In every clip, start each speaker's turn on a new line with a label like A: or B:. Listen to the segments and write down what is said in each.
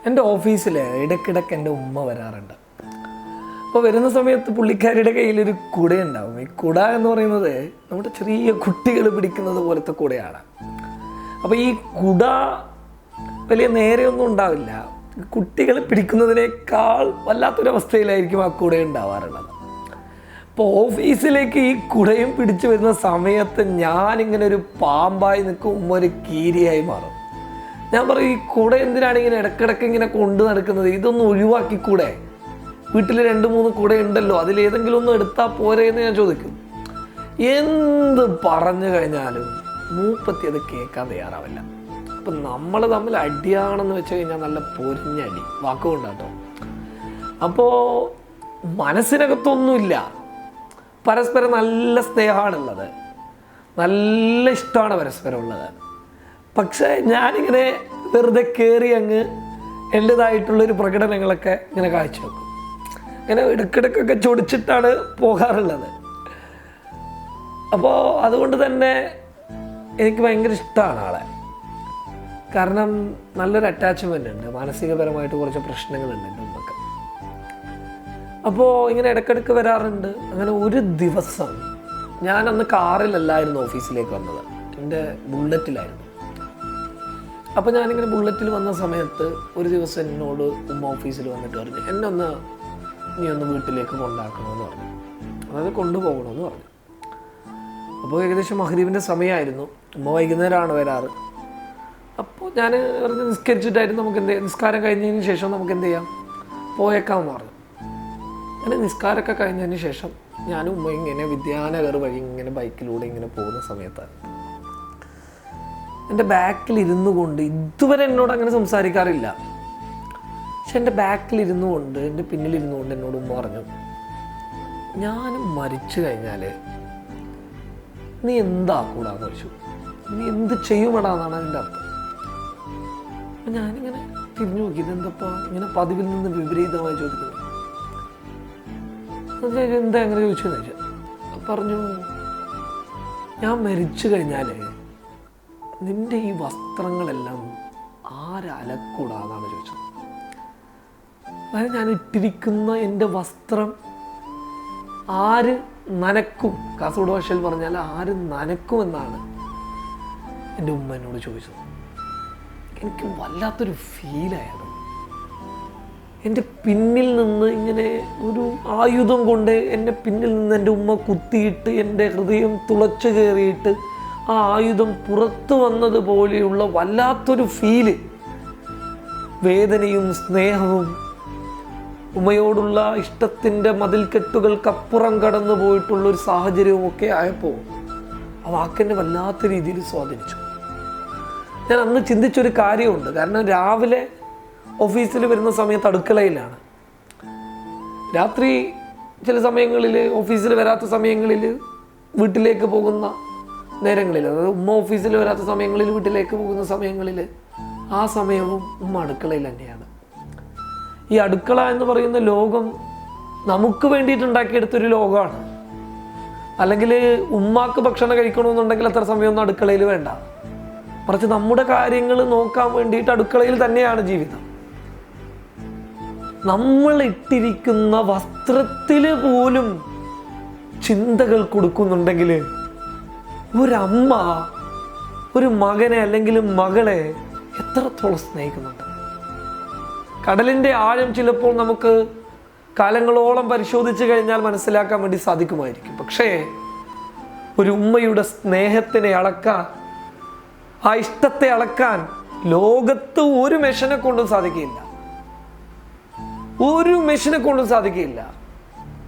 A: എൻ്റെ ഓഫീസിൽ ഇടയ്ക്കിടയ്ക്ക് എൻ്റെ ഉമ്മ വരാറുണ്ട്. അപ്പോൾ വരുന്ന സമയത്ത് പുള്ളിക്കാരിയുടെ കയ്യിലൊരു കുടയുണ്ടാവും. ഈ കുട എന്ന് പറയുന്നത് നമ്മുടെ ചെറിയ കുട്ടികൾ പിടിക്കുന്നത് പോലത്തെ കുടയാണ്. അപ്പോൾ ഈ കുട വലിയ നേരെയൊന്നും ഉണ്ടാവില്ല. കുട്ടികൾ പിടിക്കുന്നതിനേക്കാൾ വല്ലാത്തൊരവസ്ഥയിലായിരിക്കും ആ കുട ഉണ്ടാവാറുള്ളത്. അപ്പോൾ ഓഫീസിലേക്ക് ഈ കുടയും പിടിച്ചു വരുന്ന സമയത്ത് ഞാനിങ്ങനെ ഒരു പാമ്പായി നിൽക്കും, ഉമ്മ ഒരു കീരിയായി മാറും. ഞാൻ പറയും, ഈ കുട എന്തിനാണ് ഇങ്ങനെ ഇടയ്ക്കിടയ്ക്ക് ഇങ്ങനെ കൊണ്ടു നടക്കുന്നത്? ഇതൊന്നും ഒഴിവാക്കിക്കൂടെ? വീട്ടിൽ 2-3 കുട ഉണ്ടല്ലോ, അതിലേതെങ്കിലും ഒന്നും എടുത്താൽ പോരെ എന്ന് ഞാൻ ചോദിക്കും. എന്ത് പറഞ്ഞു കഴിഞ്ഞാലും മൂപ്പത്തി അത് കേൾക്കാൻ തയ്യാറാവില്ല. അപ്പം നമ്മൾ തമ്മിൽ അടിയാണെന്ന് വെച്ച് കഴിഞ്ഞാൽ നല്ല പൊരിഞ്ഞടി വാക്കുകൊണ്ടാട്ടോ. അപ്പോൾ മനസ്സിനകത്തൊന്നുമില്ല, പരസ്പരം നല്ല സ്നേഹമാണുള്ളത്, നല്ല ഇഷ്ടമാണ് പരസ്പരം ഉള്ളത്. പക്ഷേ ഞാനിങ്ങനെ വെറുതെ കയറി അങ്ങ് എൻ്റേതായിട്ടുള്ളൊരു പ്രകടനങ്ങളൊക്കെ ഇങ്ങനെ കാഴ്ചവെക്കും. ഇങ്ങനെ ഇടയ്ക്കിടയ്ക്കൊക്കെ ചൊടിച്ചിട്ടാണ് പോകാറുള്ളത്. അപ്പോൾ അതുകൊണ്ട് തന്നെ എനിക്ക് ഭയങ്കര ഇഷ്ടമാണ് ആളെ. കാരണം നല്ലൊരു അറ്റാച്ച്മെൻ്റ് ഉണ്ട്, മാനസികപരമായിട്ട് കുറച്ച് പ്രശ്നങ്ങളുണ്ട് എൻ്റെ ഉമ്മക്ക്. അപ്പോൾ ഇങ്ങനെ ഇടയ്ക്കിടയ്ക്ക് വരാറുണ്ട്. അങ്ങനെ ഒരു ദിവസം ഞാനന്ന് കാറിലല്ലായിരുന്നു ഓഫീസിലേക്ക് വന്നത്, എൻ്റെ ബുള്ളറ്റിലായിരുന്നു. അപ്പോൾ ഞാനിങ്ങനെ ബുള്ളറ്റിൽ വന്ന സമയത്ത് ഒരു ദിവസം എന്നോട് ഉമ്മ ഓഫീസിൽ വന്നിട്ട് പറഞ്ഞു, എന്നെ നീ ഒന്ന് വീട്ടിലേക്ക് കൊണ്ടാക്കണമെന്ന് പറഞ്ഞു, അതായത് കൊണ്ടുപോകണമെന്ന് പറഞ്ഞു. അപ്പോൾ ഏകദേശം മഗ്‌രിബിൻ്റെ സമയമായിരുന്നു. ഉമ്മ വൈകുന്നേരമാണ് വരാറ്. അപ്പോൾ ഞാൻ പറഞ്ഞ് നിസ്കരിച്ചിട്ടായിരുന്നു, നമുക്ക് എന്ത് ചെയ്യാം, നിസ്കാരം കഴിഞ്ഞതിന് ശേഷം നമുക്ക് എന്ത് ചെയ്യാം, പോയേക്കാമെന്ന് പറഞ്ഞു. അങ്ങനെ നിസ്കാരമൊക്കെ കഴിഞ്ഞതിന് ശേഷം ഞാനും ഉമ്മ ഇങ്ങനെ വിദ്യാനഗർ വഴി ഇങ്ങനെ ബൈക്കിലൂടെ ഇങ്ങനെ പോകുന്ന സമയത്താണ് എൻ്റെ ബാക്കിലിരുന്നു കൊണ്ട്, ഇതുവരെ എന്നോട് അങ്ങനെ സംസാരിക്കാറില്ല, പക്ഷെ എൻ്റെ ബാക്കിലിരുന്നു കൊണ്ട്, എൻ്റെ പിന്നിലിരുന്നു കൊണ്ട് എന്നോട് ഉമ്മ പറഞ്ഞു, ഞാനും മരിച്ചു കഴിഞ്ഞാൽ നീ എന്താക്കൂടാന്ന് ചോദിച്ചു. നീ എന്ത് ചെയ്യുമെടാന്നാണ് അതിൻ്റെ അർത്ഥം. അപ്പം ഞാനിങ്ങനെ തിരിഞ്ഞു നോക്കി, ഇതെന്തപ്പാ ഇങ്ങനെ പതിവിൽ നിന്ന് വിപരീതമായി ചോദിക്കുന്നത്. എന്താ അങ്ങനെ ചോദിച്ചെന്ന് ചോദിച്ചാൽ പറഞ്ഞു, ഞാൻ മരിച്ചു കഴിഞ്ഞാൽ നിൻ്റെ ഈ വസ്ത്രങ്ങളെല്ലാം ആരലക്കൂടാന്നാണ് ചോദിച്ചത്. അതായത് ഞാൻ ഇട്ടിരിക്കുന്ന എൻ്റെ വസ്ത്രം ആര് നനക്കും, കാസർഗോഡ് ഭാഷയിൽ പറഞ്ഞാൽ ആര് നനക്കുമെന്നാണ് എൻ്റെ ഉമ്മ എന്നോട് ചോദിച്ചത്. എനിക്ക് വല്ലാത്തൊരു ഫീലായത്. എൻ്റെ പിന്നിൽ നിന്ന് ഇങ്ങനെ ഒരു ആയുധം കൊണ്ട് എൻ്റെ പിന്നിൽ നിന്ന് എൻ്റെ ഉമ്മ കുത്തിയിട്ട് എൻ്റെ ഹൃദയം തുളച്ചു കയറിയിട്ട് ആ ആയുധം പുറത്തു വന്നതുപോലെയുള്ള വല്ലാത്തൊരു ഫീല്, വേദനയും സ്നേഹവും ഉമ്മയോടുള്ള ഇഷ്ടത്തിൻ്റെ മതിൽക്കെട്ടുകൾക്കപ്പുറം കടന്നു പോയിട്ടുള്ളൊരു സാഹചര്യവും ഒക്കെ ആയപ്പോൾ ആ വാക്കെന്നെ വല്ലാത്ത രീതിയിൽ സ്വാധീനിച്ചു. ഞാൻ അന്ന് ചിന്തിച്ചൊരു കാര്യമുണ്ട്. കാരണം രാവിലെ ഓഫീസിൽ വരുന്ന സമയത്ത് അടുക്കളയിലാണ്, രാത്രി ചില സമയങ്ങളിൽ ഓഫീസിൽ വരാത്ത സമയങ്ങളിൽ വീട്ടിലേക്ക് പോകുന്ന നേരങ്ങളിൽ, അതായത് ഉമ്മ ഓഫീസിൽ വരാത്ത സമയങ്ങളിൽ വീട്ടിലേക്ക് പോകുന്ന സമയങ്ങളിൽ, ആ സമയവും ഉമ്മ അടുക്കളയിൽ തന്നെയാണ്. ഈ അടുക്കള എന്ന് പറയുന്ന ലോകം നമുക്ക് വേണ്ടിയിട്ടുണ്ടാക്കിയെടുത്തൊരു ലോകമാണ്. അല്ലെങ്കിൽ ഉമ്മാക്ക് ഭക്ഷണം കഴിക്കണമെന്നുണ്ടെങ്കിൽ അത്ര സമയമൊന്നും അടുക്കളയിൽ വേണ്ട, മറിച്ച് നമ്മുടെ കാര്യങ്ങൾ നോക്കാൻ വേണ്ടിയിട്ട് അടുക്കളയിൽ തന്നെയാണ് ജീവിതം. നമ്മൾ ഇട്ടിരിക്കുന്ന വസ്ത്രത്തിൽ പോലും ചിന്തകൾ കൊടുക്കുന്നുണ്ടെങ്കിൽ ഒരമ്മ ഒരു മകനെ അല്ലെങ്കിൽ മകളെ എത്രത്തോളം സ്നേഹിക്കുന്നുണ്ട്. കടലിൻ്റെ ആഴം ചിലപ്പോൾ നമുക്ക് കാലങ്ങളോളം പരിശോധിച്ച് കഴിഞ്ഞാൽ മനസ്സിലാക്കാൻ വേണ്ടി സാധിക്കുമായിരിക്കും. പക്ഷേ ഒരു ഉമ്മയുടെ സ്നേഹത്തിനെ അളക്കാൻ, ആ ഇഷ്ടത്തെ അളക്കാൻ ലോകത്ത് ഒരു മെഷീനെ കൊണ്ടും സാധിക്കില്ല, ഒരു മെഷീനെ കൊണ്ടും സാധിക്കില്ല.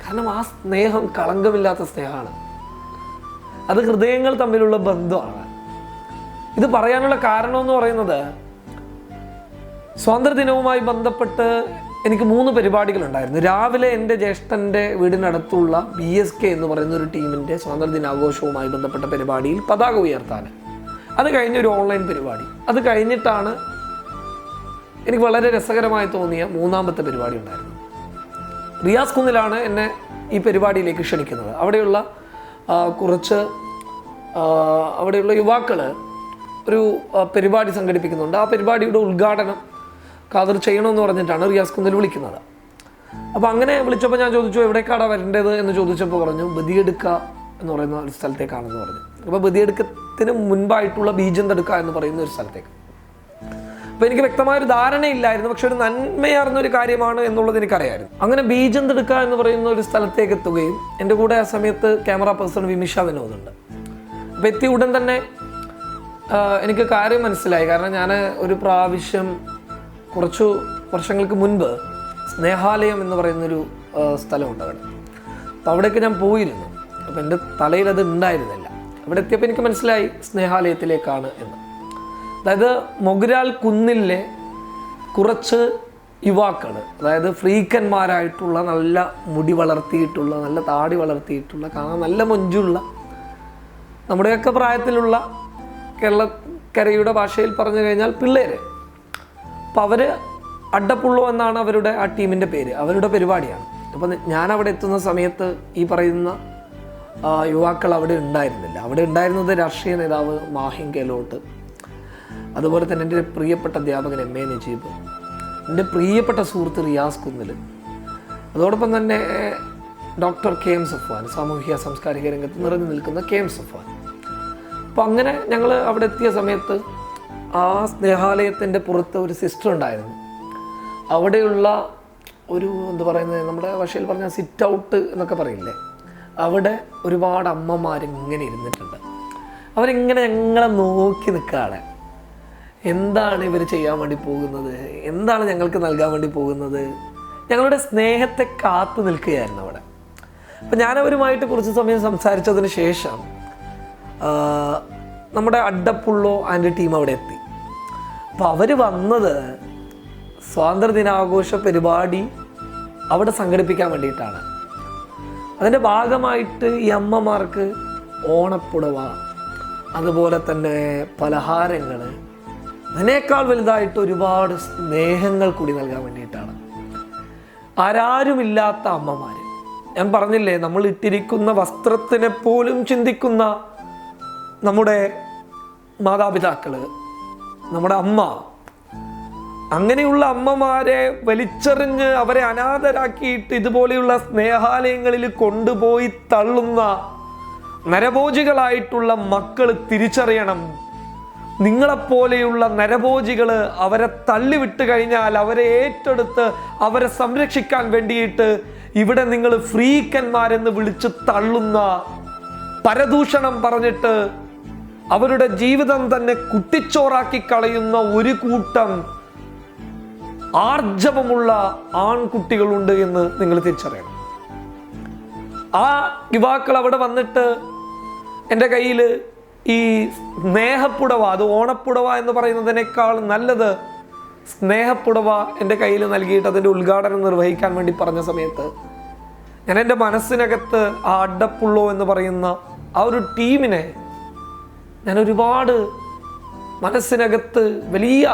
A: കാരണം ആ സ്നേഹം കളങ്കമില്ലാത്ത സ്നേഹമാണ്, അത് ഹൃദയങ്ങൾ തമ്മിലുള്ള ബന്ധമാണ്. ഇത് പറയാനുള്ള കാരണം എന്ന് പറയുന്നത്, സ്വാതന്ത്ര്യദിനവുമായി ബന്ധപ്പെട്ട് എനിക്ക് 3 പരിപാടികളുണ്ടായിരുന്നു. രാവിലെ എൻ്റെ ജ്യേഷ്ഠൻ്റെ വീടിനടുത്തുള്ള BSK എന്ന് പറയുന്ന ഒരു ടീമിൻ്റെ സ്വാതന്ത്ര്യദിനാഘോഷവുമായി ബന്ധപ്പെട്ട പരിപാടിയിൽ പതാക ഉയർത്താൻ, അത് കഴിഞ്ഞൊരു ഓൺലൈൻ പരിപാടി, അത് കഴിഞ്ഞിട്ടാണ് എനിക്ക് വളരെ രസകരമായി തോന്നിയ 3ാമത്തെ പരിപാടി ഉണ്ടായിരുന്നു. റിയാസ് കുന്നിലാണ് എന്നെ ഈ പരിപാടിയിലേക്ക് ക്ഷണിക്കുന്നത്. അവിടെയുള്ള അവിടെയുള്ള യുവാക്കൾ ഒരു പരിപാടി സംഘടിപ്പിക്കുന്നുണ്ട്. ആ പരിപാടിയുടെ ഉദ്ഘാടനം ഖാദർ ചെയ്യണമെന്ന് പറഞ്ഞിട്ടാണ് റിയാസ് കുന്നിൽ വിളിക്കുന്നത്. അപ്പോൾ അങ്ങനെ വിളിച്ചപ്പോൾ ഞാൻ ചോദിച്ചു എവിടേക്കാണ് വരേണ്ടത് എന്ന് ചോദിച്ചപ്പോൾ പറഞ്ഞു ബദിയെടുക്ക എന്ന് പറയുന്ന ഒരു സ്ഥലത്തേക്കാണെന്ന് പറഞ്ഞു. അപ്പോൾ ബദിയെടുക്കത്തിന് മുൻപായിട്ടുള്ള ബീജന്തടുക്ക എന്ന് പറയുന്ന ഒരു സ്ഥലത്തേക്ക്. അപ്പോൾ എനിക്ക് വ്യക്തമായൊരു ധാരണയില്ലായിരുന്നു, പക്ഷെ ഒരു നന്മയാർന്നൊരു കാര്യമാണ് എന്നുള്ളത് എനിക്കറിയായിരുന്നു. അങ്ങനെ ബീജന്തടുക്ക എന്ന് പറയുന്ന ഒരു സ്ഥലത്തേക്ക് എത്തുകയും എൻ്റെ കൂടെ ആ സമയത്ത് ക്യാമറ പേഴ്സൺ വിമിഷ വിനോദുണ്ട്. അപ്പോൾ എത്തിയ ഉടൻ തന്നെ എനിക്ക് കാര്യം മനസ്സിലായി. കാരണം ഞാൻ ഒരു പ്രാവശ്യം കുറച്ചു വർഷങ്ങൾക്ക് മുൻപ് സ്നേഹാലയം എന്ന് പറയുന്നൊരു സ്ഥലമുണ്ട് അവിടെ. അപ്പോൾ അവിടേക്ക് ഞാൻ പോയിരുന്നു. അപ്പോൾ എൻ്റെ തലയിൽ അത് ഉണ്ടായിരുന്നില്ല. അവിടെ എത്തിയപ്പോൾ എനിക്ക് മനസ്സിലായി സ്നേഹാലയത്തിലേക്കാണ് എന്ന്. അതായത് മൊഗ്രാൽ കുന്നിലെ കുറച്ച് യുവാക്കൾ, അതായത് ഫ്രീക്കന്മാരായിട്ടുള്ള, നല്ല മുടി വളർത്തിയിട്ടുള്ള, നല്ല താടി വളർത്തിയിട്ടുള്ള, കാണാൻ നല്ല മൊഞ്ചുള്ള, നമ്മുടെയൊക്കെ പ്രായത്തിലുള്ള, കേരളക്കരയുടെ ഭാഷയിൽ പറഞ്ഞു കഴിഞ്ഞാൽ പിള്ളേർ. അപ്പോൾ അവർ അഡ്ഡപ്പുള്ളോ എന്നാണ് അവരുടെ ആ ടീമിൻ്റെ പേര്, അവരുടെ പരിപാടിയാണ്. അപ്പം ഞാൻ അവിടെ എത്തുന്ന സമയത്ത് ഈ പറയുന്ന യുവാക്കൾ അവിടെ ഉണ്ടായിരുന്നില്ല. അവിടെ ഉണ്ടായിരുന്നത് രാഷ്ട്രീയ നേതാവ് മാഹിൻ ഗെഹ്ലോട്ട്, അതുപോലെ തന്നെ എൻ്റെ പ്രിയപ്പെട്ട അധ്യാപകൻ എം എ നജീബ്, എൻ്റെ പ്രിയപ്പെട്ട സുഹൃത്ത് റിയാസ് കുന്നിൽ, അതോടൊപ്പം തന്നെ ഡോക്ടർ കെ എം സഫ്വാൻ, സാമൂഹിക സാംസ്കാരിക രംഗത്ത് നിറഞ്ഞു നിൽക്കുന്ന കെ എം സഫ്വാൻ. അപ്പോൾ അങ്ങനെ ഞങ്ങൾ അവിടെ എത്തിയ സമയത്ത് ആ സ്നേഹാലയത്തിൻ്റെ പുറത്ത് ഒരു സിസ്റ്റർ ഉണ്ടായിരുന്നു. അവിടെയുള്ള ഒരു എന്താ പറയുന്നത്, നമ്മുടെ ഭാഷയിൽ പറഞ്ഞാൽ സിറ്റ് ഔട്ട് എന്നൊക്കെ പറയില്ലേ, അവിടെ ഒരുപാട് അമ്മമാരിങ്ങനെ ഇരുന്നിട്ടുണ്ട്. അവരിങ്ങനെ ഞങ്ങളെ നോക്കി നിൽക്കുകയാണ്. എന്താണ് ഇവർ ചെയ്യാൻ വേണ്ടി പോകുന്നത്, എന്താണ് ഞങ്ങൾക്ക് നൽകാൻ വേണ്ടി പോകുന്നത്, ഞങ്ങളുടെ സ്നേഹത്തെ കാത്തു നിൽക്കുകയായിരുന്നു അവിടെ. അപ്പം ഞാനവരുമായിട്ട് കുറച്ച് സമയം സംസാരിച്ചതിന് ശേഷം നമ്മുടെ അഡ്ഡപ്പുള്ളോ ആൻഡ് ടീം അവിടെ എത്തി. അപ്പോൾ അവർ വന്നത് സ്വാതന്ത്ര്യദിനാഘോഷ പരിപാടി അവിടെ സംഘടിപ്പിക്കാൻ വേണ്ടിയിട്ടാണ്. അതിൻ്റെ ഭാഗമായിട്ട് ഈ അമ്മമാർക്ക് ഓണപ്പുടവ, അതുപോലെ തന്നെ പലഹാരങ്ങൾ, അതിനേക്കാൾ വലുതായിട്ട് ഒരുപാട് സ്നേഹങ്ങൾ കൂടി നൽകാൻ വേണ്ടിയിട്ടാണ്. ആരാരുമില്ലാത്ത അമ്മമാർ, ഞാൻ പറഞ്ഞില്ലേ, നമ്മൾ ഇട്ടിരിക്കുന്ന വസ്ത്രത്തിനെ പോലും ചിന്തിക്കുന്ന നമ്മുടെ മാതാപിതാക്കൾ, നമ്മുടെ അമ്മ, അങ്ങനെയുള്ള അമ്മമാരെ വലിച്ചെറിഞ്ഞ് അവരെ അനാഥരാക്കിയിട്ട് ഇതുപോലെയുള്ള സ്നേഹാലയങ്ങളിൽ കൊണ്ടുപോയി തള്ളുന്ന നരഭോജികളായിട്ടുള്ള മക്കൾ തിരിച്ചറിയണം. നിങ്ങളെപ്പോലെയുള്ള നരഭോജികൾ അവരെ തള്ളിവിട്ട് കഴിഞ്ഞാൽ അവരെ ഏറ്റെടുത്ത് അവരെ സംരക്ഷിക്കാൻ വേണ്ടിയിട്ട് ഇവിടെ നിങ്ങൾ ഫ്രീക്കന്മാരെന്ന് വിളിച്ച് തള്ളുന്ന, പരദൂഷണം പറഞ്ഞിട്ട് അവരുടെ ജീവിതം തന്നെ കുട്ടിച്ചോറാക്കി കളയുന്ന ഒരു കൂട്ടം ആർജവമുള്ള ആൺകുട്ടികളുണ്ട് എന്ന് നിങ്ങൾ തിരിച്ചറിയണം. ആ യുവാക്കൾ അവിടെ വന്നിട്ട് എൻ്റെ കയ്യിൽ ഈ സ്നേഹപ്പുടവ, അത് ഓണപ്പുടവ എന്ന് പറയുന്നതിനേക്കാൾ നല്ലത് സ്നേഹപ്പുടവ എൻ്റെ കയ്യിൽ നൽകിയിട്ട് അതിൻ്റെ ഉദ്ഘാടനം നിർവഹിക്കാൻ വേണ്ടി പറഞ്ഞ സമയത്ത് ഞാൻ എൻ്റെ മനസ്സിനകത്ത് ആ അഡ്ഡപ്പുള്ളോ എന്ന് പറയുന്ന ആ ഒരു ടീമിനെ ഞാൻ ഒരുപാട് മനസ്സിനകത്ത് വലിയ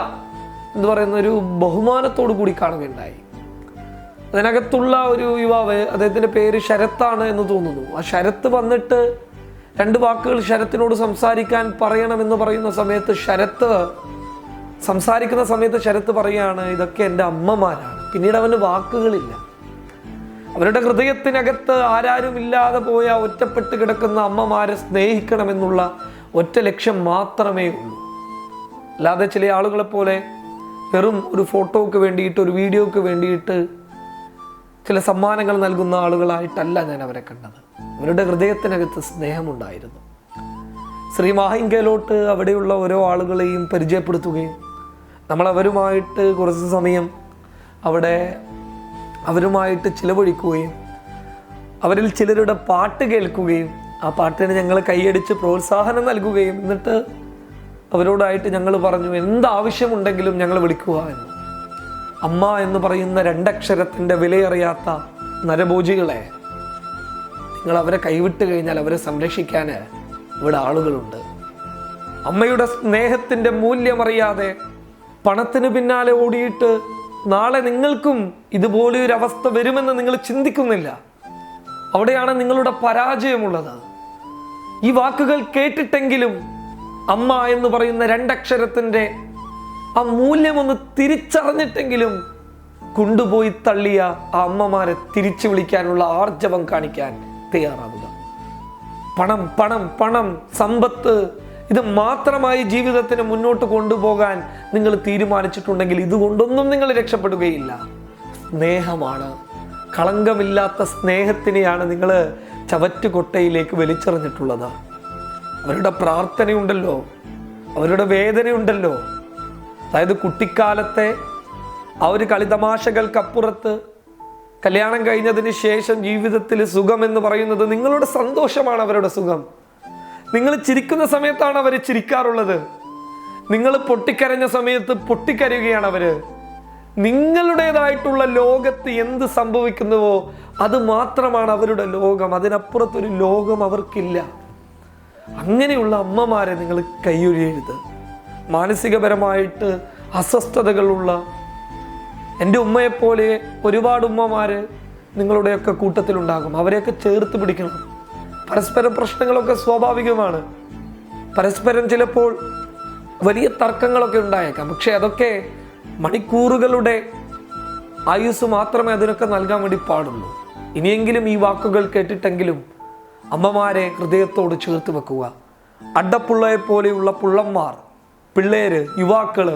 A: എന്താ പറയുന്ന ഒരു ബഹുമാനത്തോടു കൂടി കാണുകയുണ്ടായി. അതിനകത്തുള്ള ഒരു യുവാവ്, അദ്ദേഹത്തിൻ്റെ പേര് ശരത്താണ് എന്ന് തോന്നുന്നു. ആ ശരത്ത് വന്നിട്ട് 2 വാക്കുകൾ ശരത്തിനോട് സംസാരിക്കാൻ പറയണമെന്ന് പറയുന്ന സമയത്ത് സംസാരിക്കുന്ന സമയത്ത് ശരത്ത് പറയുകയാണ്, ഇതൊക്കെ എൻ്റെ അമ്മമാരാണ്. പിന്നീട് അവന് വാക്കുകളില്ല. അവരുടെ ഹൃദയത്തിനകത്ത് ആരാരുമില്ലാതെ പോയ ഒറ്റപ്പെട്ട് കിടക്കുന്ന അമ്മമാരെ സ്നേഹിക്കണമെന്നുള്ള ഒറ്റ ലക്ഷ്യം മാത്രമേ ഉള്ളൂ. അല്ലാതെ ചില ആളുകളെ പോലെ വെറും ഒരു ഫോട്ടോയ്ക്ക് വേണ്ടിയിട്ട്, ഒരു വീഡിയോയ്ക്ക് വേണ്ടിയിട്ട് ചില സമ്മാനങ്ങൾ നൽകുന്ന ആളുകളായിട്ടല്ല ഞാൻ അവരെ കണ്ടത്. അവരുടെ ഹൃദയത്തിനകത്ത് സ്നേഹമുണ്ടായിരുന്നു. ശ്രീ മാഹിൻ ഗെഹ്ലോട്ട് അവിടെയുള്ള ഓരോ ആളുകളെയും പരിചയപ്പെടുത്തുകയും നമ്മൾ അവരുമായിട്ട് കുറച്ച് സമയം അവിടെ അവരുമായിട്ട് ചിലവഴിക്കുകയും അവരിൽ ചിലരുടെ പാട്ട് കേൾക്കുകയും ആ പാട്ടിന് ഞങ്ങൾ കൈയടിച്ച് പ്രോത്സാഹനം നൽകുകയും എന്നിട്ട് അവരോടായിട്ട് ഞങ്ങൾ പറഞ്ഞു, എന്താവശ്യമുണ്ടെങ്കിലും ഞങ്ങൾ വിളിക്കുക എന്ന്. അമ്മ എന്ന് പറയുന്ന 2 അക്ഷരത്തിൻ്റെ വിലയറിയാത്ത നരഭോജികളെ, നിങ്ങൾ അവരെ കൈവിട്ട് കഴിഞ്ഞാൽ അവരെ സംരക്ഷിക്കാൻ ഇവിടെ ആളുകളുണ്ട്. അമ്മയുടെ സ്നേഹത്തിൻ്റെ മൂല്യമറിയാതെ പണത്തിന് പിന്നാലെ ഓടിയിട്ട് നാളെ നിങ്ങൾക്കും ഇതുപോലെയൊരു അവസ്ഥ വരുമെന്ന് നിങ്ങൾ ചിന്തിക്കുന്നില്ല. അവിടെയാണ് നിങ്ങളുടെ പരാജയമുള്ളത്. ഈ വാക്കുകൾ കേട്ടിട്ടെങ്കിലും അമ്മ എന്ന് പറയുന്ന 2 അക്ഷരത്തിൻ്റെ ആ മൂല്യമൊന്ന് തിരിച്ചറിഞ്ഞിട്ടെങ്കിലും കൊണ്ടുപോയി തള്ളിയ ആ അമ്മമാരെ തിരിച്ചു വിളിക്കാനുള്ള ആർജവം കാണിക്കാൻ തയ്യാറാവുക. പണം പണം പണം സമ്പത്ത് ഇത് മാത്രമായി ജീവിതത്തിന് മുന്നോട്ട് കൊണ്ടുപോകാൻ നിങ്ങൾ തീരുമാനിച്ചിട്ടുണ്ടെങ്കിൽ ഇതുകൊണ്ടൊന്നും നിങ്ങൾ രക്ഷപ്പെടുകയില്ല. സ്നേഹമാണ്, കളങ്കമില്ലാത്ത സ്നേഹത്തിനെയാണ് നിങ്ങൾ ചവറ്റുകൊട്ടയിലേക്ക് വലിച്ചെറിഞ്ഞിട്ടുള്ളത്. അവരുടെ പ്രാർത്ഥനയുണ്ടല്ലോ, അവരുടെ വേദനയുണ്ടല്ലോ. അതായത് കുട്ടിക്കാലത്തെ ആ ഒരു കളിതമാശകൾക്കപ്പുറത്ത് കല്യാണം കഴിഞ്ഞതിന് ശേഷം ജീവിതത്തിൽ സുഖം എന്ന് പറയുന്നത് നിങ്ങളുടെ സന്തോഷമാണ്. അവരുടെ സുഖം, നിങ്ങൾ ചിരിക്കുന്ന സമയത്താണ് അവർ ചിരിക്കാറുള്ളത്. നിങ്ങൾ പൊട്ടിക്കരഞ്ഞ സമയത്ത് പൊട്ടിക്കരയുകയാണ് അവര്. നിങ്ങളുടേതായിട്ടുള്ള ലോകത്ത് എന്ത് സംഭവിക്കുന്നുവോ അത് മാത്രമാണ് അവരുടെ ലോകം. അതിനപ്പുറത്തൊരു ലോകം അവർക്കില്ല. അങ്ങനെയുള്ള അമ്മമാരെ നിങ്ങൾ കൈയൊഴിയരുത്. മാനസികപരമായിട്ട് അസ്വസ്ഥതകളുള്ള എൻ്റെ ഉമ്മയെപ്പോലെ ഒരുപാട് ഉമ്മമാര് നിങ്ങളുടെയൊക്കെ കൂട്ടത്തിലുണ്ടാകും. അവരെയൊക്കെ ചേർത്ത് പിടിക്കണം. പരസ്പരം പ്രശ്നങ്ങളൊക്കെ സ്വാഭാവികമാണ്. പരസ്പരം ചിലപ്പോൾ വലിയ തർക്കങ്ങളൊക്കെ ഉണ്ടായേക്കാം. പക്ഷെ അതൊക്കെ മണിക്കൂറുകളുടെ ആയുസ് മാത്രമേ അതിനൊക്കെ നൽകാൻ വേണ്ടി പാടുള്ളൂ. ഇനിയെങ്കിലും ഈ വാക്കുകൾ കേട്ടിട്ടെങ്കിലും അമ്മമാരെ ഹൃദയത്തോട് ചേർത്ത് വെക്കുക. അഡപ്പുള്ളയെ പോലെയുള്ള പുള്ളന്മാർ, പിള്ളേര്, യുവാക്കള്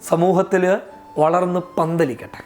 A: സമൂഹത്തിൽ വളർന്ന് പന്തലിക്കട്ടെ.